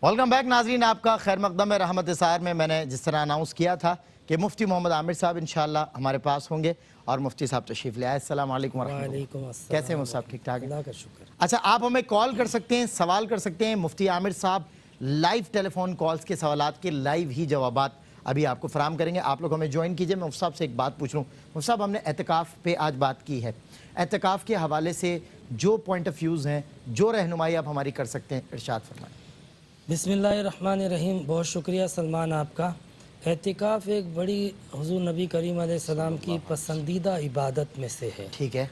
Welcome back नाजरीन, आपका खैर मकदम है। रहमत सायर में मैंने जिस तरह अनाउंस किया था कि मुफ्ती मोहम्मद आमिर साहब इंशाल्लाह हमारे पास होंगे और मुफ्ती साहब तशरीफ ले आए। अस्सलाम वालेकुम वरहमतुल्लाह। कैसे हैं साहब? ठीक ठाक है, अल्लाह का शुक्र। अच्छा, आप हमें कॉल कर सकते हैं, सवाल कर सकते हैं। मुफ्ती आमिर साहब लाइव टेलीफोन कॉल्स के सवालात के लाइव ही जवाबात अभी आपको फराम करेंगे। आप लोग हमें ज्वाइन कीजिए। मैं मुफ्ती साहब से एक बात पूछ लूँ। मुफ्ती साहब, हमने एतकाफ़ पे आज बात की है, एतकाफ़ के हवाले से जो पॉइंट ऑफ व्यूज़ हैं, जो रहनुमाई आप हमारी कर सकते हैं, इरशाद फरमाएं। बिस्मिल्लाहिर्रहमानिर्रहीम। बहुत शुक्रिया सलमान आपका। एतिकाफ़ एक बड़ी हुज़ूर नबी करीम अलैहिस्सलाम की पसंदीदा इबादत में से है। ठीक है।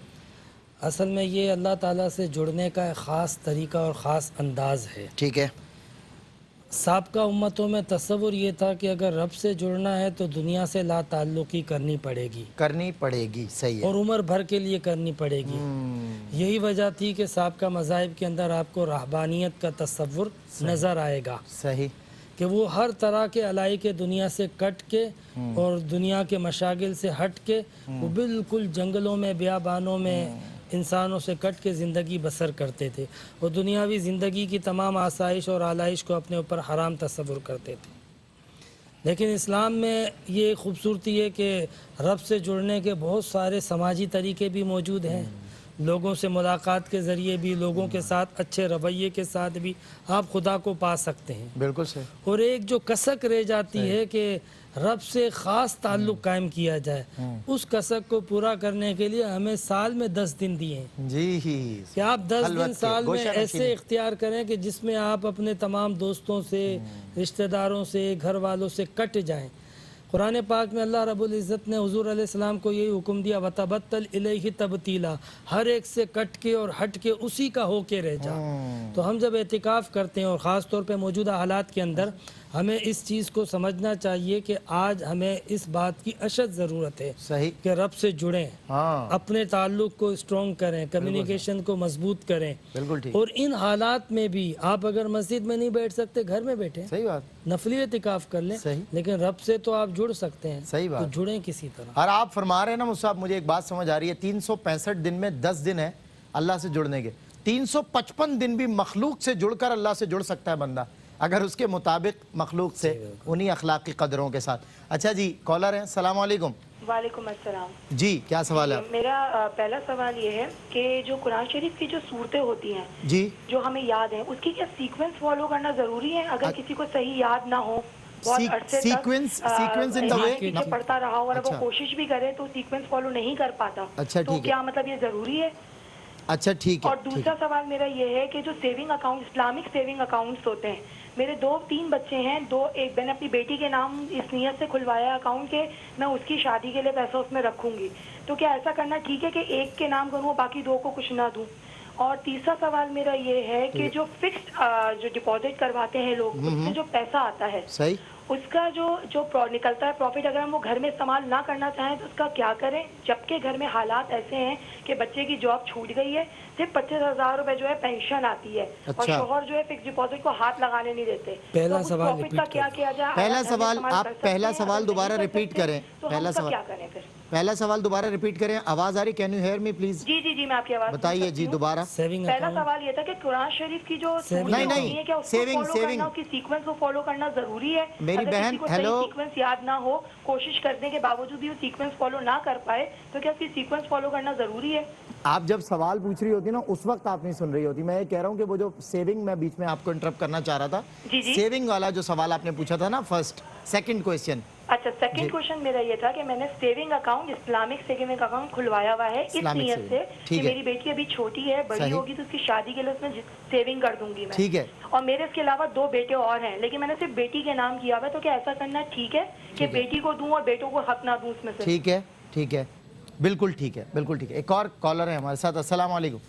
असल में ये अल्लाह ताला से जुड़ने का एक ख़ास तरीका और ख़ास अंदाज़ है। ठीक है। साबका उम्मतों में तसव्वुर ये था कि अगर रब से जुड़ना है तो दुनिया से ला ताल्लुकी करनी पड़ेगी, सही है, और उम्र भर के लिए करनी पड़ेगी। यही वजह थी कि साबका मज़ाहिब के अंदर आपको रहबानियत का तसव्वुर नज़र आएगा। सही, कि वो हर तरह के अलाई के दुनिया से कट के और दुनिया के मशागिल से हट के वो बिल्कुल जंगलों में, बियाबानों में इंसानों से कट के ज़िंदगी बसर करते थे। वो दुनियावी ज़िंदगी की तमाम आसाइश और आलाइश को अपने ऊपर हराम तस्वुर करते थे। लेकिन इस्लाम में ये खूबसूरती है कि रब से जुड़ने के बहुत सारे समाजी तरीके भी मौजूद हैं। लोगों से मुलाकात के ज़रिए भी, लोगों के साथ अच्छे रवैये के साथ भी आप खुदा को पा सकते हैं। बिल्कुल सही। और एक जो कसक रह जाती है कि रब से ख़ास ताल्लुक़ कायम किया जाए, उस कसक को पूरा करने के लिए हमें साल में 10 दिन दिए हैं जी कि आप 10 दिन साल में ऐसे इख्तियार करें कि जिसमें आप अपने तमाम दोस्तों से, रिश्तेदारों से, घर वालों से कट जाएं। कुरान पाक में अल्लाह रब्बुल इज़्ज़त ने हुज़ूर अलैहिस्सलाम को यही हुक्म दिया, वतबत्तल इलैहि तबतीला, हर एक से कट के और हट के उसी का होके रह जा। तो हम जब एतिकाफ़ करते हैं और ख़ास तौर पे मौजूदा हालात के अंदर हमें इस चीज़ को समझना चाहिए कि आज हमें इस बात की अशद ज़रूरत है सही कि रब से जुड़ें, अपने ताल्लुक़ को स्ट्रॉन्ग करें, कम्युनिकेशन को मजबूत करें। बिल्कुल ठीक। और इन हालात में भी आप अगर मस्जिद में नहीं बैठ सकते, घर में बैठे, सही बात, नफली एतिकाफ़ कर लें। सही। लेकिन रब से तो आप जुड़ सकते हैं। सही बात, तो जुड़ें किसी तरह। और आप फरमा रहे हैं ना मुसाहब, मुझे एक बात समझ आ रही है, 365 दिन में 10 दिन है अल्लाह से जुड़ने के, 355 दिन भी मखलूक से जुड़कर अल्लाह से जुड़ सकता है बंदा, अगर उसके मुताबिक मखलूक से उन्हीं अखलाकी कदरों के साथ। अच्छा जी, कॉलर हैं। अस्सलाम वालेकुम। वालेकुम अस्सलाम जी, क्या सवाल है? मेरा पहला सवाल ये है कि जो कुरान शरीफ की जो सूरतें होती हैं जी, जो हमें याद हैं, उसकी क्या सीक्वेंस फॉलो करना जरूरी है? अगर किसी को सही याद ना हो, बहुत अरसे सीक्वेंस इन द वे पीछे पढ़ता रहा और वो कोशिश भी करे तो सीक्वेंस फॉलो नहीं कर पाता, अच्छा, तो क्या मतलब ये जरूरी है? अच्छा, ठीक है। और दूसरा सवाल मेरा ये है कि जो saving account, Islamic saving accounts होते हैं, मेरे 2-3 बच्चे हैं, एक मैंने अपनी बेटी के नाम इस नियत से खुलवाया अकाउंट के मैं उसकी शादी के लिए पैसा उसमें रखूंगी, तो क्या ऐसा करना ठीक है कि एक के नाम करूँ बाकी 2 को कुछ ना दूं? और तीसरा सवाल मेरा ये है कि जो फिक्स्ड जो डिपॉजिट करवाते हैं लोग, उससे जो पैसा आता है, सही, उसका जो निकलता है प्रॉफिट, अगर हम वो घर में इस्तेमाल ना करना चाहें तो उसका क्या करें? जबकि घर में हालात ऐसे हैं कि बच्चे की जॉब छूट गई है, सिर्फ 25,000 रुपए जो है पेंशन आती है, और शोहर जो है फिक्स डिपॉजिट को हाथ लगाने नहीं देते। पहला तो सवाल प्रॉफिट का क्या किया जाए? पहला सवाल आप पहला सवाल दोबारा रिपीट करें। पहला सवाल क्या करें फिर? पहला सवाल दोबारा रिपीट करें। आवाज आ रही? Can you hear me please? जी जी जी, मैं आपकी आवाज बताइए जी दोबारा। पहला सवाल ये था कि कुरान शरीफ की जो नहीं, क्या सेविंग उसकी सीक्वेंस को फॉलो करना जरूरी है? मेरी बहन, हेलो, सीक्वेंस याद ना हो, कोशिश करने के बावजूद भी वो सीक्वेंस फॉलो ना कर पाए, तो क्या उसकी सीक्वेंस फॉलो करना जरूरी है? आप जब सवाल पूछ रही होती ना उस वक्त आप नहीं सुन रही होती। मैं ये कह रहा हूँ कि वो जो सेविंग, मैं बीच में आपको इंटरप्ट करना चाह रहा था, सेविंग वाला जो सवाल आपने पूछा था ना, फर्स्ट सेकंड क्वेश्चन। अच्छा, सेकंड क्वेश्चन मेरा ये था कि मैंने saving account, Islamic saving account खुलवाया हुआ है इस नियत से कि मेरी बेटी अभी छोटी है, बड़ी होगी तो उसकी शादी के लिए उसमें सेविंग कर दूंगी मैं, ठीक है, और मेरे इसके अलावा 2 बेटे और हैं, लेकिन मैंने सिर्फ बेटी के नाम किया हुआ है, तो क्या ऐसा करना ठीक है कि बेटी को दूं और बेटों को हक ना दूं उसमें से? ठीक है, ठीक है, बिल्कुल ठीक है, बिल्कुल ठीक है। एक और कॉलर है हमारे साथ। अस्सलाम वालेकुम।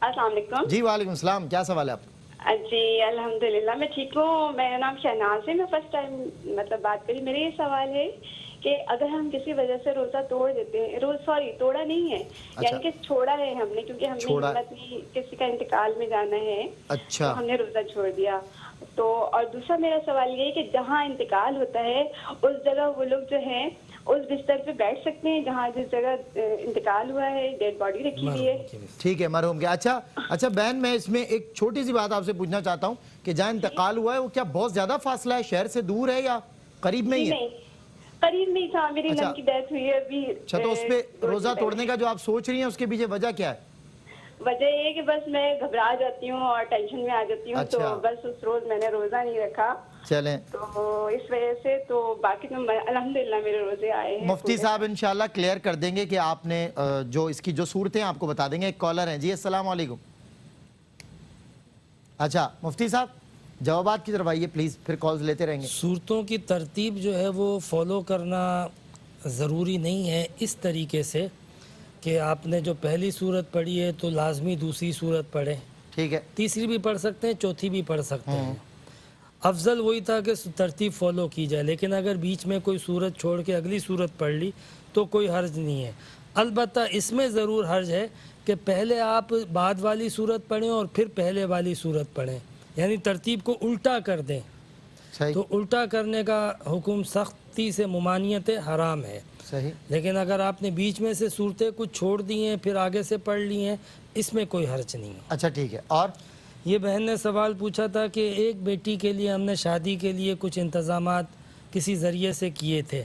अस्सलाम वालेकुम। जी वालेकुम सलाम, क्या सवाल है आपका? जी अल्हम्दुलिल्लाह मैं ठीक हूँ। मेरा नाम शहनाज है, मैं फर्स्ट टाइम मतलब बात करी। मेरा ये सवाल है कि अगर हम किसी वजह से रोजा तोड़ देते हैं, तोड़ा नहीं है, यानी कि छोड़ा है हमने, क्योंकि हमने हिम्मत नहीं, किसी का इंतकाल में जाना है, अच्छा, तो हमने रोजा छोड़ दिया, तो और दूसरा मेरा सवाल ये है कि जहाँ इंतकाल होता है उस जगह वो लोग जो है اس بستر پہ بیٹھ سکتے ہیں جہاں جس جگہ انتقال ہوا ہے, ڈیڈ باڈی رکھی ہوئی ہے. ٹھیک ہے, مرحوم کے. اچھا بہن, میں اس میں ایک چھوٹی سی بات آپ سے پوچھنا چاہتا ہوں کہ جہاں انتقال ہوا ہے وہ کیا بہت زیادہ فاصلہ ہے, شہر سے دور ہے یا قریب میں ہی ہے؟ نہیں, قریب نہیں تھا. میری نند کی ڈیتھ ہوئی ہے ابھی. اچھا, تو اس پہ روزہ توڑنے کا جو آپ سوچ رہی ہیں اس کے پیچھے وجہ کیا ہے؟ وجہ یہ ہے کہ بس میں گھبرا جاتی ہوں اور ٹینشن میں آ جاتی ہوں, تو بس اس روز میں نے روزہ نہیں رکھا. چلیں, تو اس وجہ سے, تو باقی تو الحمدللہ میرے روزے آئے ہیں. مفتی صاحب انشاءاللہ کلیئر کر دیں گے کہ آپ نے جو اس کی جو صورتیں آپ کو بتا دیں گے. ایک کالر ہیں. جی السلام علیکم. اچھا مفتی صاحب جوابات کی طرف آئیے پلیز, پھر کالز لیتے رہیں گے. صورتوں کی ترتیب جو ہے وہ فالو کرنا ضروری نہیں ہے اس طریقے سے کہ آپ نے جو پہلی صورت پڑھی ہے تو لازمی دوسری صورت پڑھیں, ٹھیک ہے, تیسری بھی پڑھ سکتے ہیں, چوتھی بھی پڑھ سکتے ہیں. افضل وہی تھا کہ ترتیب فالو کی جائے, لیکن اگر بیچ میں کوئی صورت چھوڑ کے اگلی صورت پڑھ لی تو کوئی حرج نہیں ہے. البتہ اس میں ضرور حرج ہے کہ پہلے آپ بعد والی صورت پڑھیں اور پھر پہلے والی صورت پڑھیں, یعنی ترتیب کو الٹا کر دیں. صحیح تو الٹا کرنے کا حکم سختی سے ممانعت حرام ہے. صحیح. لیکن اگر آپ نے بیچ میں سے صورتیں کچھ چھوڑ دی ہیں پھر آگے سے پڑھ لی ہیں, اس میں کوئی حرج نہیں ہے. اچھا ٹھیک ہے. اور یہ بہن نے سوال پوچھا تھا کہ ایک بیٹی کے لیے ہم نے شادی کے لیے کچھ انتظامات کسی ذریعے سے کیے تھے,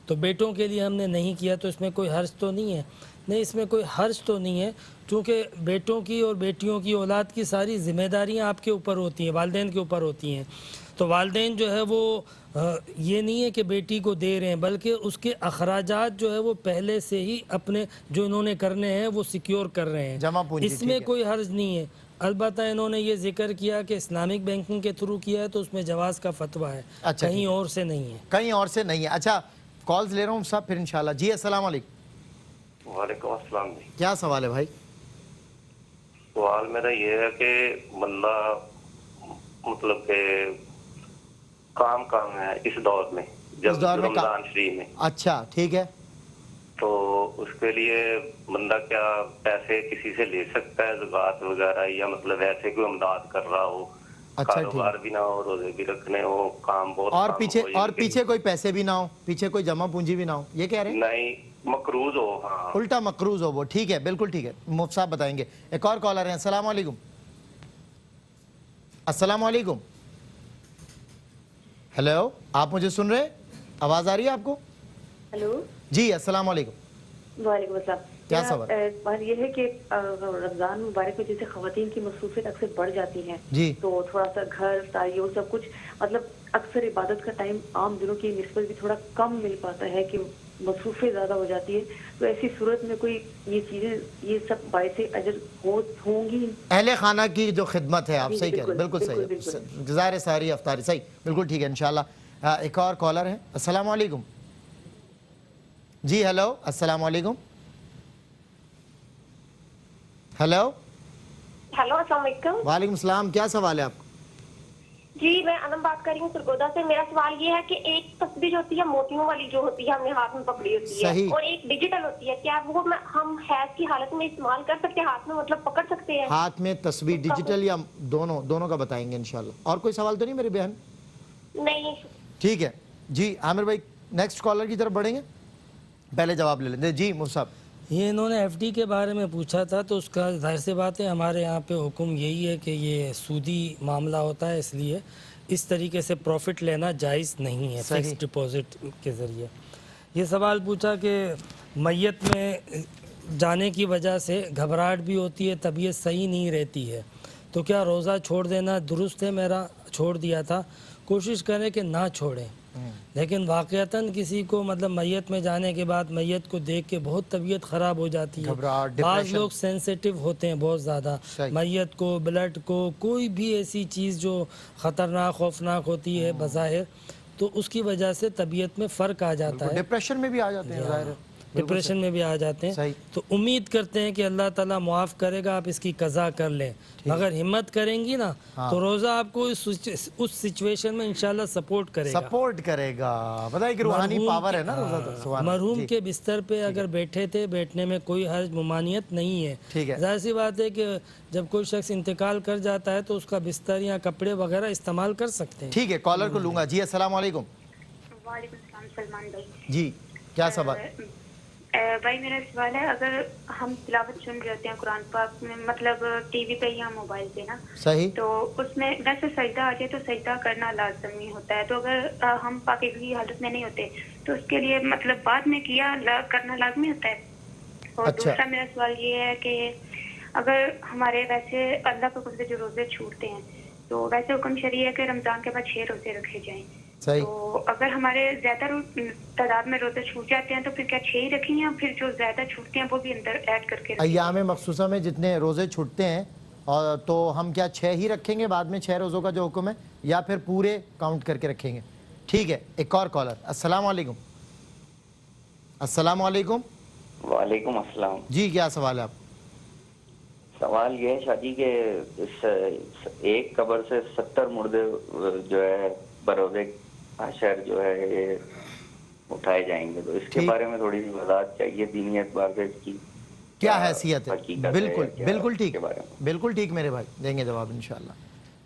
تو بیٹوں کے لیے ہم نے نہیں کیا, تو اس میں کوئی حرج تو نہیں ہے؟ نہیں, اس میں کوئی حرج تو نہیں ہے, چونکہ بیٹوں کی اور بیٹیوں کی اولاد کی ساری ذمہ داریاں آپ کے اوپر ہوتی ہیں, والدین کے اوپر ہوتی ہیں. تو والدین جو ہے وہ یہ نہیں ہے کہ بیٹی کو دے رہے ہیں, بلکہ اس کے اخراجات جو ہے وہ پہلے سے ہی اپنے جو انہوں نے کرنے ہیں وہ سیکیور کر رہے ہیں. جمع پونجی, اس میں کوئی حرج نہیں ہے. البتہ انہوں نے یہ ذکر کیا کہ اسلامک بینکنگ کے تھرو کیا ہے تو اس میں جواز کا فتویٰ ہے, کہیں اور سے نہیں ہے. کہیں اور سے نہیں ہے. اچھا کالز لے رہا ہوں صاحب پھر انشاءاللہ. جی السلام علیکم. وعلیکم السلام. جی کیا سوال ہے بھائی؟ سوال میرا یہ ہے کہ بندہ مطلب کہ کام ہے اس دور میں, جب رمضان شریف میں. اچھا ٹھیک ہے. تو اس کے لیے بندہ کیا پیسے کسی سے لے سکتا ہے, زکوٰۃ وغیرہ, یا مطلب ایسے کوئی امداد کر رہا ہو, کاروبار بھی نہ ہو, روزے بھی رکھنے ہو, کام بہت اور پیچھے کوئی پیسے بھی نہ ہو, پیچھے کوئی جمع پونجی بھی نہ ہو, یہ کہہ رہے ہیں؟ نہیں, مقروض ہو. ہاں الٹا مقروض ہو وہ. ٹھیک ہے, بالکل ٹھیک ہے, مفتی صاحب بتائیں گے. ایک اور کالر ہیں. السلام علیکم. السلام علیکم. ہیلو, آپ مجھے سن رہے ہیں؟ آواز آ رہی ہے آپ کو؟ ہیلو جی السلام علیکم. وعلیکم السلام. کیا سوال؟ بات یہ ہے کہ رمضان مبارک میں جیسے خواتین کی مصروفیت اکثر بڑھ جاتی ہیں, جی تو تھوڑا سا گھر ساری اور سب کچھ, مطلب اکثر عبادت کا ٹائم عام دنوں کی نسبت بھی تھوڑا کم مل پاتا ہے کہ مصروفیت زیادہ ہو جاتی ہے. تو ایسی صورت میں کوئی یہ چیزیں یہ سب باعث اجر ہوں گی؟ اہل خانہ کی جو خدمت ہے, آپ صحیح کہہ رہے ہیں, بالکل صحیح, گزار ساری افطاری, صحیح, بالکل ٹھیک ہے انشاءاللہ. ایک اور کالر ہے. السلام علیکم. جی ہیلو, السلام علیکم. ہیلو. ہیلو السلام علیکم. وعلیکم السلام. کیا سوال ہے آپ کو؟ جی میں انم بات کر رہی ہوں سرگودا سے. میرا سوال یہ ہے کہ ایک تسبیح جو ہوتی ہے موتیوں والی جو ہوتی ہے ہم نے ہاتھ میں پکڑی ہوتی ہے, اور ایک ڈیجیٹل ہوتی ہے, کیا وہ ہم حیض کی حالت میں استعمال کر سکتے ہیں, ہاتھ میں مطلب پکڑ سکتے ہیں؟ ہاتھ میں تسبیح ڈیجیٹل یا دونوں کا بتائیں گے انشاءاللہ. اور کوئی سوال تو نہیں میری بہن؟ نہیں. ٹھیک ہے. جی عامر بھائی نیکسٹ کالر کی طرف بڑھیں گے, پہلے جواب لے لیں. جی مفتی صاحب. یہ انہوں نے ایف ڈی کے بارے میں پوچھا تھا, تو اس کا ظاہر سی بات ہے ہمارے یہاں پہ حکم یہی ہے کہ یہ سودی معاملہ ہوتا ہے, اس لیے اس طریقے سے پروفٹ لینا جائز نہیں ہے فکس ڈپوزٹ کے ذریعے. یہ سوال پوچھا کہ میت میں جانے کی وجہ سے گھبراہٹ بھی ہوتی ہے, طبیعت صحیح نہیں رہتی ہے, تو کیا روزہ چھوڑ دینا درست ہے؟ میرا چھوڑ دیا تھا. کوشش کریں کہ نہ چھوڑیں, لیکن واقعتاً کسی کو مطلب میت میں جانے کے بعد میت کو دیکھ کے بہت طبیعت خراب ہو جاتی ہے. بعض لوگ سینسیٹیو ہوتے ہیں بہت زیادہ, میت کو, بلڈ کو, کوئی بھی ایسی چیز جو خطرناک خوفناک ہوتی ہے بظاہر, تو اس کی وجہ سے طبیعت میں فرق آ جاتا ہے, ڈپریشن میں بھی آ جاتے ہیں, ظاہر ہے ڈپریشن میں بھی آ جاتے ہیں. تو امید کرتے ہیں کہ اللہ تعالیٰ معاف کرے گا, آپ اس کی قضا کر لیں. اگر ہمت کریں گی نا تو روزہ آپ کو اس سچویشن میں انشاءاللہ سپورٹ کرے گا. بتائیں کہ روحانی پاور ہے نا روزہ. مرحوم کے بستر پہ اگر بیٹھے تھے, بیٹھنے میں کوئی حرج ممانعت نہیں ہے. ظاہر سی بات ہے کہ جب کوئی شخص انتقال کر جاتا ہے تو اس کا بستر یا کپڑے وغیرہ استعمال کر سکتے ہیں. ٹھیک ہے, کالر کو لوں گا. جی السلام علیکم. وعلیکم السلام. سلمان بھائی. جی क्या सवाल? भाई मेरा सवाल है, अगर हम तिलावत सुन रहे होते हैं कुरान पाक में, मतलब टीवी पे या मोबाइल पे ना, सही। तो उसमें वैसे सजदा आ जाए तो सजदा करना लाजमी होता है, तो अगर हम पाकीज़गी की हालत में नहीं होते तो उसके लिए मतलब बाद में करना लाजमी होता है। और अच्छा। दूसरा मेरा सवाल ये है कि अगर हमारे वैसे अल्लाह के हुक्म से जो रोजे छूटते हैं, तो वैसे हुक्म शरी है कि रमजान के बाद 6 रोजे रखे जाएं, सही। तो अगर हमारे ज्यादा तादाद में रोजे छूट जाते हैं तो फिर क्या 6 ही रखें, या फिर जो ज्यादा छूटते हैं वो भी अंदर ऐड करके रखें? अय्याम मखसूसा में जितने रोज़े छूटते हैं और तो हम क्या 6 ही रखेंगे बाद में, 6 रोज़ों का जो हुक्म है, या फिर पूरे काउंट करके रखेंगे? ठीक है, एक और कॉलर। अस्सलाम वालेकुम। अस्सलाम वालेकुम। वालेकुम अस्सलाम जी, क्या सवाल है आप? सवाल ये है शादी के इस एक कब्र से 70 मुर्दे जो है बरोज़े हशर जो है ये उठाए जाएंगे, तो इसके बारे में थोड़ी सी वजाहत चाहिए दीनी एतबार से, इसकी क्या हैसियत है? हकीकत बिल्कुल क्या बिल्कुल ठीक, इसके बारे में? बिल्कुल ठीक मेरे भाई, देंगे जवाब इंशाल्लाह।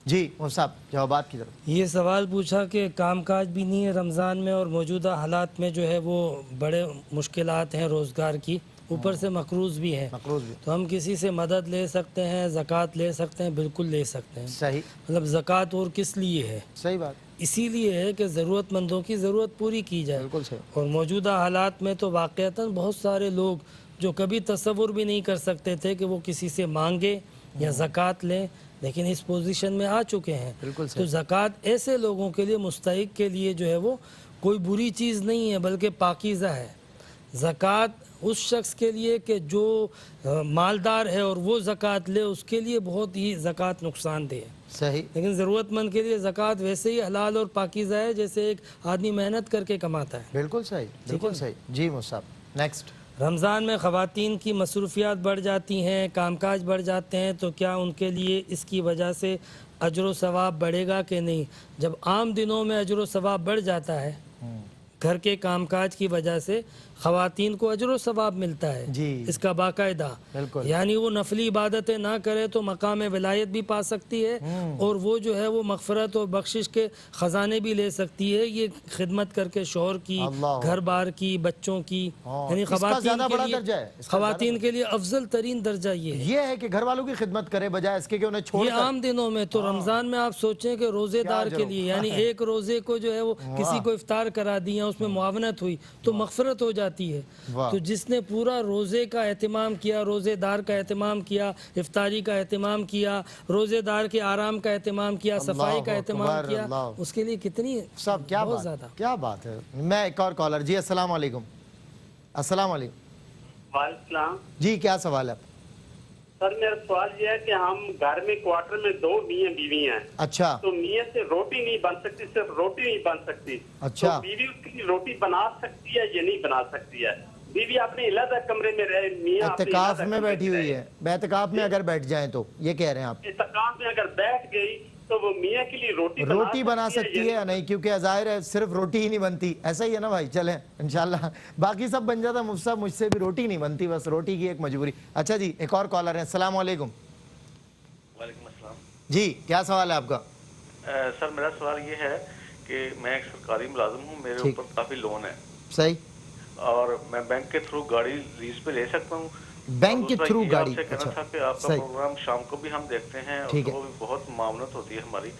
जी मुफ्ती साहब, जवाबात की तरफ। ये सवाल पूछा कि कामकाज भी नहीं है रमज़ान में और मौजूदा हालात में जो है वो बड़े मुश्किलात हैं रोज़गार की, ऊपर से मकरूज़ भी हैं, मकरूज़ भी। तो हम किसी से मदद ले सकते हैं, ज़कात ले सकते हैं, बिल्कुल ले सकते हैं। सही। मतलब ज़कात और किस लिए है? सही बात। इसीलिए है कि ज़रूरतमंदों की ज़रूरत पूरी की जाए। बिल्कुल सही। और मौजूदा हालात में तो वाक़तन बहुत सारे लोग जो कभी तसव्वुर भी नहीं कर सकते थे कि वो किसी से मांगे या ज़कात लें, लेकिन इस पोजीशन में आ चुके हैं। बिल्कुल सही। तो ज़कात ऐसे लोगों के लिए, मुस्तहिक के लिए जो है वो कोई बुरी चीज़ नहीं है, बल्कि पाकीज़ा है। ज़कात उस शख्स के लिए कि जो मालदार है और वो ज़कात ले, उसके लिए बहुत ही ज़कात नुकसानदेह है। सही। लेकिन ज़रूरतमंद के लिए ज़कात वैसे ही हलाल और पाकीज़ा है जैसे एक आदमी मेहनत करके कमाता है। बिल्कुल सही, बिल्कुल सही। जी मुफ्ती साहब, नेक्स्ट। रमज़ान में ख़वातीन की मसरूफियात बढ़ जाती हैं, कामकाज बढ़ जाते हैं, तो क्या उनके लिए इसकी वजह से अजर व सवाब बढ़ेगा कि नहीं? जब आम दिनों में अजर व सवाब बढ़ जाता है, घर के कामकाज की वजह से ख़वातीन को अजर व सवाब मिलता है जी। इसका बाकायदा, बिल्कुल। यानी वो नफली इबादतें ना करे तो मकाम विलायत भी पा सकती है और वो जो है वो मग़फ़रत और बख्शिश के ख़जाने भी ले सकती है, ये खिदमत करके शोहर की, अल्लाह। घर बार की, बच्चों की। हाँ, यानी इसका ज़्यादा बड़ा दर्जा है, इसका ख़वातीन के लिए अफजल तरीन दर्जा ये है कि घर वालों की खिदमत करे बजाय इसके कि उन्हें छोड़ ये आम दिनों में। तो रमज़ान में आप सोचें कि रोज़ेदार के लिए, यानी एक रोज़े को जो है वो किसी को इफ्तार करा दिया, उसमें मुआवनत हुई तो मग़फ़रत हो जाती है। तो जिसने पूरा रोज़े का एहतमाम किया, रोज़ेदार का एहतमाम किया, इफ्तारी का एहतमाम किया, रोज़ेदार के आराम का एहतमाम किया, सफाई का एहतमाम किया, उसके लिए कितनी सब क्या बहुत बात, ज़्यादा। क्या बात है। मैं एक और कॉलर। जी अस्सलाम वालेकुम। अस्सलाम वालेकुम। वालेकुम। जी क्या सवाल है? सर मेरा सवाल ये है कि हम घर में क्वार्टर में 2 मियाँ बीवी हैं। अच्छा। तो मियाँ से रोटी नहीं बन सकती, सिर्फ रोटी नहीं बन सकती। अच्छा। तो बीवी उसकी रोटी बना सकती है या नहीं बना सकती है? बीवी अपने अलग कमरे में रहे, मियाँ एतकाफ में बैठी हुई है, एतकाफ में अगर बैठ जाए तो ये कह रहे हैं आप? एतकाफ में अगर बैठ गई तो वो मियाँ के लिए रोटी बना सकती है या नहीं? क्योंकि ज़ाहिर है सिर्फ रोटी ही नहीं बनती, ऐसा ही है ना भाई। चलें इंशाल्लाह बाकी सब बन जाता। मुफ्ती साहब मुझसे भी रोटी नहीं बनती, बस रोटी की एक मजबूरी। अच्छा जी, एक और कॉलर है। अस्सलाम वालेकुम। वालेकुम अस्सलाम। जी क्या सवाल है आपका? सर मेरा सवाल ये है कि मैं एक सरकारी मुलाजिम हूँ, मेरे ऊपर काफ़ी लोन है। सही। और मैं बैंक के थ्रू गाड़ी लीज पे ले सकता हूँ? बैंक के थ्रू गाड़ी? अच्छा, कहना था कि आपका प्रोग्राम शाम को भी हम देखते हैं और वो भी बहुत मामनत होती है हमारी।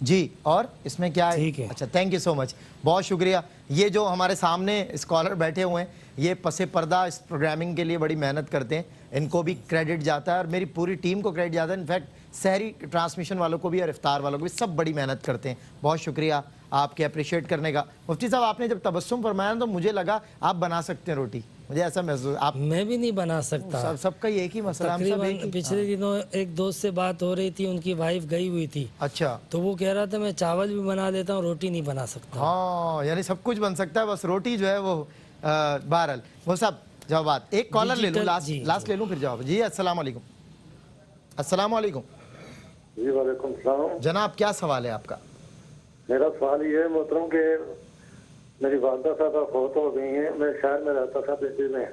जी, और इसमें क्या है? ठीक है। अच्छा, थैंक यू सो मच, बहुत शुक्रिया। ये जो हमारे सामने स्कॉलर बैठे हुए हैं, ये पसे पर्दा इस प्रोग्रामिंग के लिए बड़ी मेहनत करते हैं, इनको भी क्रेडिट जाता है और मेरी पूरी टीम को क्रेडिट जाता है। इनफैक्ट सहरी ट्रांसमिशन वालों को भी और इफ्तार वालों को भी, सब बड़ी मेहनत करते हैं। बहुत शुक्रिया आपके अप्रिशिएट करने का। मुफ्ती साहब आपने जब तबस्सुम फरमाया तो मुझे लगा आप बना सकते हैं रोटी, मुझे ऐसा महसूस। आप? मैं भी नहीं बना सकता। सबका एक ही मसला। तकरीबन पिछले दिनों एक दोस्त से बात हो रही थी, उनकी वाइफ गई हुई थी। अच्छा। तो वो कह रहा था मैं चावल भी बना लेता हूँ, रोटी नहीं बना सकता। हाँ, यानी सब कुछ बन सकता है, बस रोटी जो है वो बहरहाल। वो सब जवाब। एक कॉलर ले लूँ, लास्ट ले लूँ फिर जवाब। जी अस्सलाम वालेकुम। अस्सलाम वालेकुम। जी वालेकुम सलाम। जनाब क्या सवाल है आपका? मेरा सवाल ये है मोहतरम के मेरी वालदा साहबा फौत हो गई हैं, मैं शहर में रहता था दिल्ली में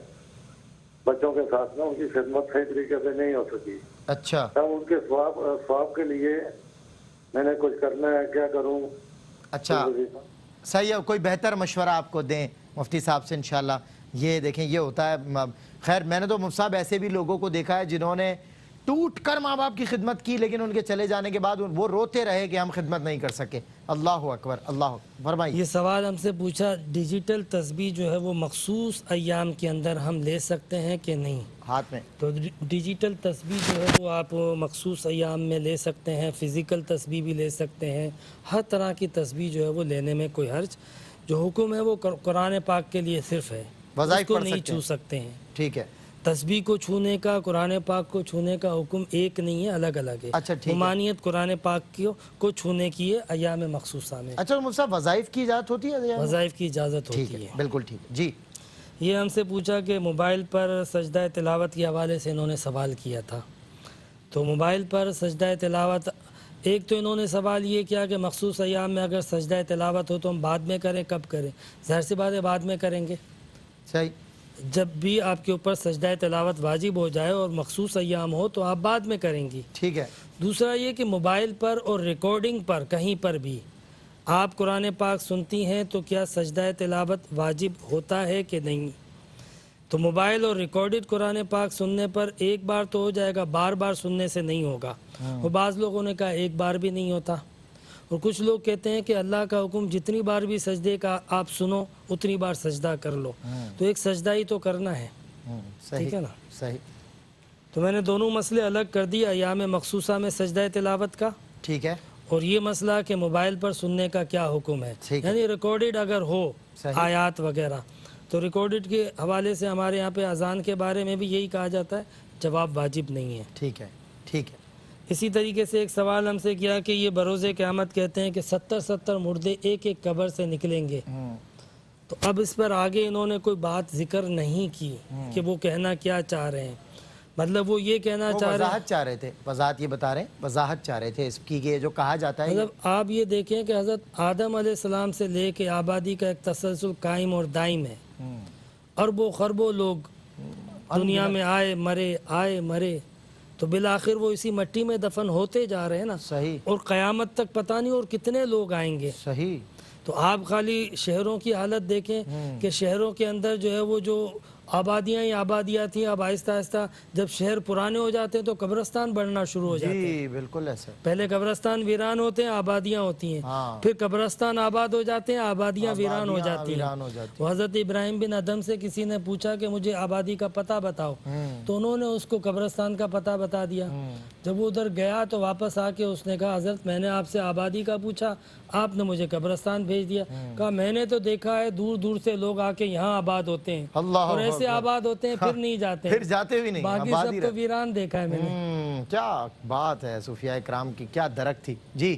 बच्चों के साथ में, उनकी खिदमत सही तरीके से नहीं हो सकी। अच्छा। तब उनके स्वाब के लिए मैंने कुछ करना है, क्या करूं? अच्छा, सही है, कोई बेहतर मशवरा आपको दें मुफ्ती साहब से इंशाल्लाह। ये देखें, ये होता है। खैर मैंने तो मुफ्ती साहब ऐसे भी लोगों को देखा है जिन्होंने टूट कर माँ बाप की खिदमत की, लेकिन उनके चले जाने के बाद वो रोते रहे कि हम खिदमत नहीं कर सके। अल्लाह अकबर, अल्लाह। फरमाइए। ये सवाल हमसे पूछा, डिजिटल तस्बीह जो है वो मखसूस अय्याम के अंदर हम ले सकते हैं कि नहीं हाथ में? तो डिजिटल तस्बीह जो है वो आप मखसूस अय्याम में ले सकते हैं, फ़िज़िकल तस्बीह भी ले सकते हैं। हर तरह की तस्बीह जो है वो लेने में कोई हर्ज, जो हुक्म है वो कुरान पाक के लिए सिर्फ है, उसको नहीं छू सकते हैं। ठीक है। तस्बीह को छूने का, कुरान पाक को छूने का हुक्म एक नहीं है, अलग अलग है। अच्छा, ठीक है। ममानियत कुरान पाक को छूने की है अय्याम मखसूसा में। अच्छा मुफ्ती साहब, वज़ाइफ की इजाज़त होती है? वज़ाइफ की इजाज़त होती है, बिल्कुल ठीक है जी। ये हमसे पूछा कि मोबाइल पर सजदा तिलावत के हवाले से इन्होंने सवाल किया था। तो मोबाइल पर सजदा तिलावत, एक तो इन्होंने सवाल ये किया कि मखसूस अय्याम में अगर सजदा तिलावत हो तो हम बाद में करें, कब करें? ज़ाहिर सी बात है बाद में करेंगे। सही। जब भी आपके ऊपर सजदा तिलावत वाजिब हो जाए और मखसूस अय्याम हो तो आप बाद में करेंगी। ठीक है। दूसरा ये कि मोबाइल पर और रिकॉर्डिंग पर कहीं पर भी आप कुरान पाक सुनती हैं तो क्या सजदा तिलावत वाजिब होता है कि नहीं? तो मोबाइल और रिकॉर्डेड कुरान पाक सुनने पर एक बार तो हो जाएगा, बार बार सुनने से नहीं होगा। और बाज़ लोगों ने कहा एक बार भी नहीं होता, और कुछ लोग कहते हैं कि अल्लाह का हुक्म जितनी बार भी सजदे का आप सुनो उतनी बार सजदा कर लो, तो एक सजदा ही तो करना है। ठीक है ना? सही। तो मैंने दोनों मसले अलग कर दिए, अय्याम मखसूसा में सजदा तिलावत का, ठीक है, और ये मसला कि मोबाइल पर सुनने का क्या हुक्म है। यानी रिकॉर्डेड अगर हो आयात वगैरह तो रिकॉर्डेड के हवाले से हमारे यहाँ पे अजान के बारे में भी यही कहा जाता है, जवाब वाजिब नहीं है। ठीक है, ठीक है। इसी तरीके से एक सवाल हमसे किया कि ये बरोज़े क़यामत कहते हैं कि 70 मुर्दे एक एक कब्र से निकलेंगे। तो अब इस पर आगे इन्होंने कोई बात जिक्र नहीं की कि वो कहना क्या चाह रहे हैं। मतलब वो ये कहना चाह रहे थे, वजाहत ये बता रहे हैं, वजाहत चाह रहे थे इसकी कि जो कहा जाता है, मतलब आप ये देखें कि हज़रत आदम अलैहिस्सलाम से लेके आबादी का एक तसलसल कायम और दायम है। अरबों खरबों लोग दुनिया में आए मरे, तो बिलाखिर वो इसी मिट्टी में दफन होते जा रहे हैं ना। सही। और क़यामत तक पता नहीं और कितने लोग आएंगे। सही। तो आप खाली शहरों की हालत देखें कि शहरों के अंदर जो है वो जो आबादियाँ ही आबादियाँ थी, अब आहिस्ता आहिस्ता जब शहर पुराने हो जाते हैं तो कब्रिस्तान बढ़ना शुरू हो जाते हैं। बिल्कुल ऐसा। पहले कब्रिस्तान वीरान होते हैं, आबादियाँ होती हैं। फिर कब्रिस्तान आबाद हो जाते हैं, आबादियाँ वीरान हो जाती हैं। तो हज़रत इब्राहिम बिन अदम से किसी ने पूछा कि मुझे आबादी का पता बताओ, तो उन्होंने उसको कब्रिस्तान का पता बता दिया। जब वो उधर गया तो वापस आके उसने कहा, हज़रत मैंने आपसे आबादी का पूछा, आपने मुझे कब्रिस्तान भेज दिया। कहा मैंने तो देखा है दूर दूर से लोग आके यहाँ आबाद होते हैं और ऐसे आबाद होते हैं, फिर नहीं जाते, फिर जाते भी नहीं, बाकी सब तो वीरान देखा है मैंने। क्या बात है, सूफिया इकराम की क्या दरक थी जी।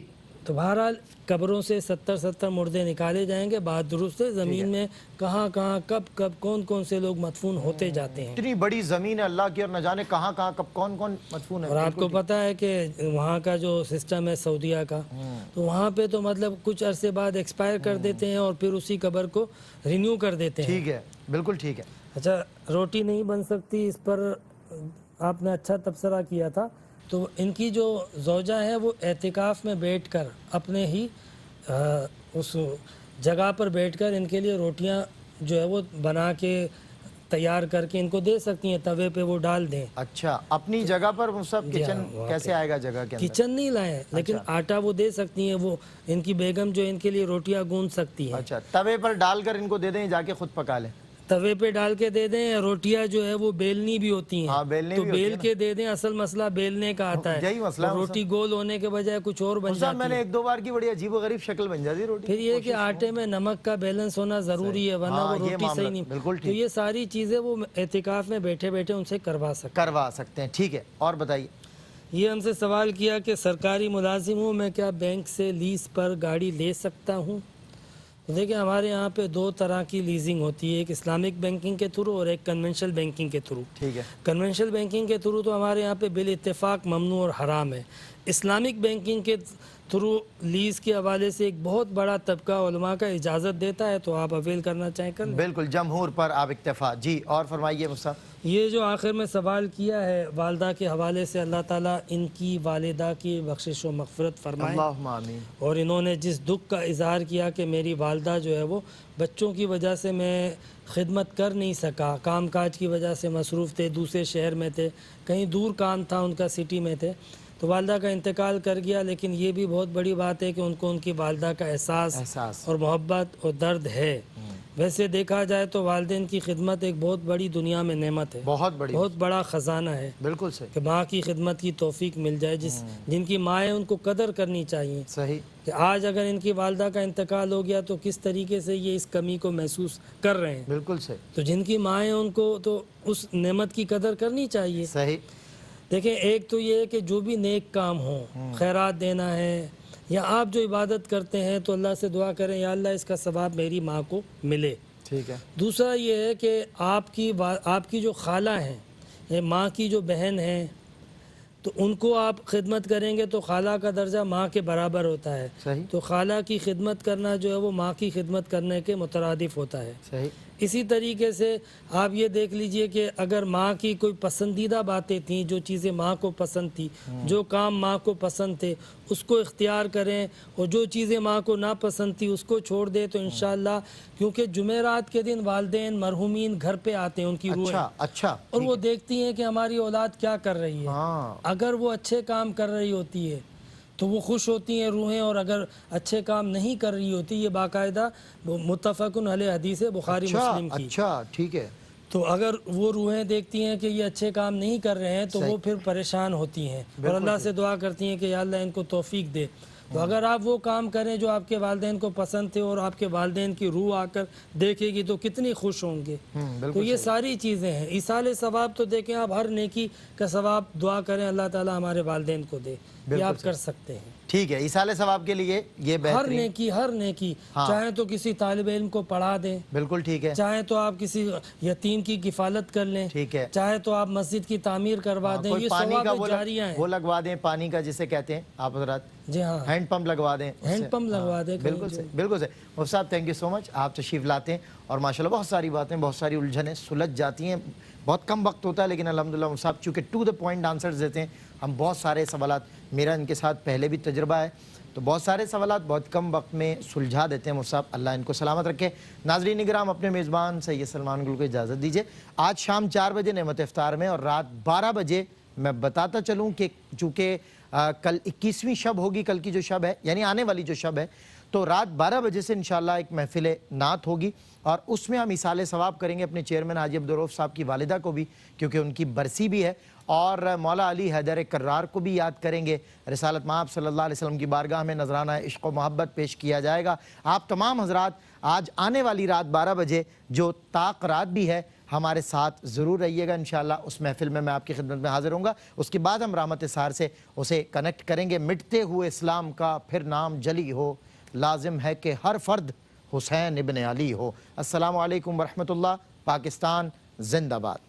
तो बहरहाल कब्रों से 70 मुर्दे निकाले जाएंगे, बाद दुरुस्त है ज़मीन में कहाँ कब कौन से लोग मदफून होते जाते हैं। इतनी बड़ी ज़मीन है अल्लाह की और न जाने कहाँ कब कौन मदफून है। और आपको पता है कि वहाँ का जो सिस्टम है सऊदीया का, तो वहाँ पे तो मतलब कुछ अरसे बाद एक्सपायर कर देते हैं और फिर उसी कब्र को रिन्यू कर देते हैं। ठीक है, बिल्कुल ठीक है। अच्छा, रोटी नहीं बन सकती, इस पर आपने अच्छा तबसरा किया था। तो इनकी जो ज़ौजा है वो एतिकाफ़ में बैठकर अपने ही उस जगह पर बैठकर इनके लिए रोटियां जो है वो बना के तैयार करके इनको दे सकती हैं, तवे पे वो डाल दें। अच्छा, अपनी जगह पर सब किचन कैसे आएगा जगह के अंदर? किचन नहीं लाए, लेकिन आटा वो दे सकती हैं, वो इनकी बेगम जो इनके लिए रोटियां गूंद सकती है। अच्छा, तवे पर डालकर इनको दे दें, जाके खुद पका लें। तवे पे डाल के दे दें। रोटियां जो है वो बेलनी भी होती हैं, बेलनी तो भी बेल के दे दें। असल मसला बेलने का आता है, यही मसला है। रोटी गोल होने के बजाय कुछ और बन जाती है। मैंने 1-2 बार की बड़ी अजीब गरीब शक्ल बन जाती है रोटी। फिर ये कि आटे में नमक का बैलेंस होना जरूरी है, वरना वो रोटी सही नहीं। बिल्कुल तो ये सारी चीजें वो एतिकाफ में बैठे बैठे उनसे करवा सकते हैं। ठीक है, और बताइए। ये हमसे सवाल किया कि सरकारी मुलाजिम हूँ मैं, क्या बैंक से लीज पर गाड़ी ले सकता हूँ? तो देखिए, हमारे यहाँ पे 2 तरह की लीजिंग होती है, एक इस्लामिक बैंकिंग के थ्रू और एक कन्वेंशनल बैंकिंग के थ्रू। ठीक है। कन्वेंशनल बैंकिंग के थ्रू तो हमारे यहाँ पे बिल इत्तेफाक ममनू और हराम है। इस्लामिक बैंकिंग के थ्रू लीज़ के हवाले से एक बहुत बड़ा तबका उलमा का इजाज़त देता है, तो आप अवेल करना चाहें कर लें। बिल्कुल, जमहूर पर आप इक्तफा। जी, और फरमाइए मुफ्ती साहब। ये जो आखिर में सवाल किया है वालदा के हवाले से, अल्लाह ताला इनकी वालिदा की बख्शिश व मग़फ़िरत फरमाए। अल्लाहुम्मा आमीन। और इन्होंने जिस दुख का इज़हार किया कि मेरी वालदा जो है वो बच्चों की वजह से मैं खिदमत कर नहीं सका, काम काज की वजह से मसरूफ़ थे, दूसरे शहर में थे, कहीं दूर काम था उनका, सिटी में थे, तो वालदा का इंतकाल कर गया। लेकिन ये भी बहुत बड़ी बात है कि उनको उनकी वालदा का एहसास और मोहब्बत और दर्द है। वैसे देखा जाए तो वालिदैन की खिदमत एक बहुत बड़ी दुनिया में नेमत है, बहुत बड़ा ख़जाना है। बिल्कुल सही कि माँ की खिदमत की तौफीक मिल जाए, जिनकी माँ है उनको कदर करनी चाहिए। सही कि आज अगर इनकी वालदा का इंतकाल हो गया तो किस तरीके से ये इस कमी को महसूस कर रहे हैं। बिल्कुल सही। तो जिनकी माँ है उनको तो उस नेमत की कदर करनी चाहिए। सही। देखें, एक तो ये है कि जो भी नेक काम हो, खैरात देना है या आप जो इबादत करते हैं, तो अल्लाह से दुआ करें या अल्लाह इसका सवाब मेरी माँ को मिले। ठीक है। दूसरा ये है कि आपकी जो खाला हैं, माँ की जो बहन हैं, तो उनको आप खिदमत करेंगे तो खाला का दर्जा माँ के बराबर होता है। सही। तो खाला की खिदमत करना जो है वो माँ की खिदमत करने के मुतरादिफ होता है। सही। इसी तरीके से आप ये देख लीजिए कि अगर माँ की कोई पसंदीदा बातें थीं, जो चीज़ें माँ को पसंद थी, जो काम माँ को पसंद थे, उसको इख्तियार करें, और जो चीज़ें माँ को नापसंद थी उसको छोड़ दें, तो इंशाअल्लाह, क्योंकि जुमेरात के दिन वालिदैन मरहूमीन घर पे आते हैं, उनकी रूहें, अच्छा, और वो देखती हैं कि हमारी औलाद क्या कर रही है। अगर वो अच्छे काम कर रही होती है तो वो खुश होती हैं रूहें, और अगर अच्छे काम नहीं कर रही होती, ये बाकायदा मुत्तफ़क़ुन अलैह हदीस है बुखारी मुस्लिम की। अच्छा, ठीक है। तो अगर वो रूहें देखती हैं कि ये अच्छे काम नहीं कर रहे हैं तो वो फिर परेशान होती हैं और अल्लाह से दुआ करती हैं कि या अल्लाह इनको तौफीक दे। तो अगर आप वो काम करें जो आपके वालिदैन को पसंद थे और आपके वालिदैन की रूह आकर देखेगी तो कितनी खुश होंगे। तो ये सारी चीज़ें हैं। इसाले सवाब तो देखें, आप हर नेकी का सवाब दुआ करें अल्लाह ताला हमारे वालिदैन को दे, ये आप कर सकते हैं। ठीक है, इसाले सवाब के लिए ये हर नेकी चाहे तो किसी तालिब इल्म को पढ़ा दें, बिल्कुल ठीक है, चाहे तो आप किसी यतीम की किफालत कर लें, ठीक है, चाहे तो आप मस्जिद की तामीर करवा दें, ये पानी का वो लगवा दें, पानी का जिसे कहते हैं आप हज़रात, जी हाँ, हैंड पंप लगवा दें, हैंड पंप लगवा दें। बिल्कुल सही, बिल्कुल सही। मुफ्ती साहब थैंक यू सो मच, आप तशरीफ़ लाते हैं और माशाल्लाह बहुत सारी बातें, बहुत सारी उलझनें सुलझ जाती हैं। बहुत कम वक्त होता है लेकिन अल्हम्दुलिल्लाह मुफ्ती साहब चूँकि टू द पॉइंट आंसर्स देते हैं। हम बहुत सारे सवालात, मेरा इनके साथ पहले भी तजुर्बा है, तो बहुत सारे सवालात बहुत कम वक्त में सुलझा देते हैं मुफ्ती साहब। अल्लाह इनको सलामत रखे। नाज़रीन इकराम, अपने मेज़बान सैयद सलमान गुल को इजाज़त दीजिए। आज शाम 4 बजे नेमत इफ्तार में और रात 12 बजे मैं बताता चलूँ कि चूँकि कल 21वीं शब होगी, कल की जो शब है यानी आने वाली जो शब है, तो रात 12 बजे से इंशाअल्लाह एक महफिल नात होगी और उसमें हम इसाले सवाब करेंगे अपने चेयरमैन हाजी अब्दुल रऊफ साहब की वालिदा को भी, क्योंकि उनकी बरसी भी है, और मौला अली हैदर कर्रार को भी याद करेंगे। रिसालत माब सल्लल्लाहु अलैहि वसल्लम की बारगाह में नजराना इश्क़ व मोहब्बत पेश किया जाएगा। आप तमाम हजरात आज आने वाली रात 12 बजे जो ताक रात भी है हमारे साथ ज़रूर रहिएगा। इंशाअल्लाह उस महफिल में मैं आपकी खिदमत में हाजिर होऊंगा। उसके बाद हम रहमत सार से उसे कनेक्ट करेंगे। मिटते हुए इस्लाम का फिर नाम जली हो, लाजिम है कि हर फ़र्द हुसैन इब्न अली हो। अस्सलामु अलैकुम वरहमतुल्लाह। पाकिस्तान जिंदाबाद।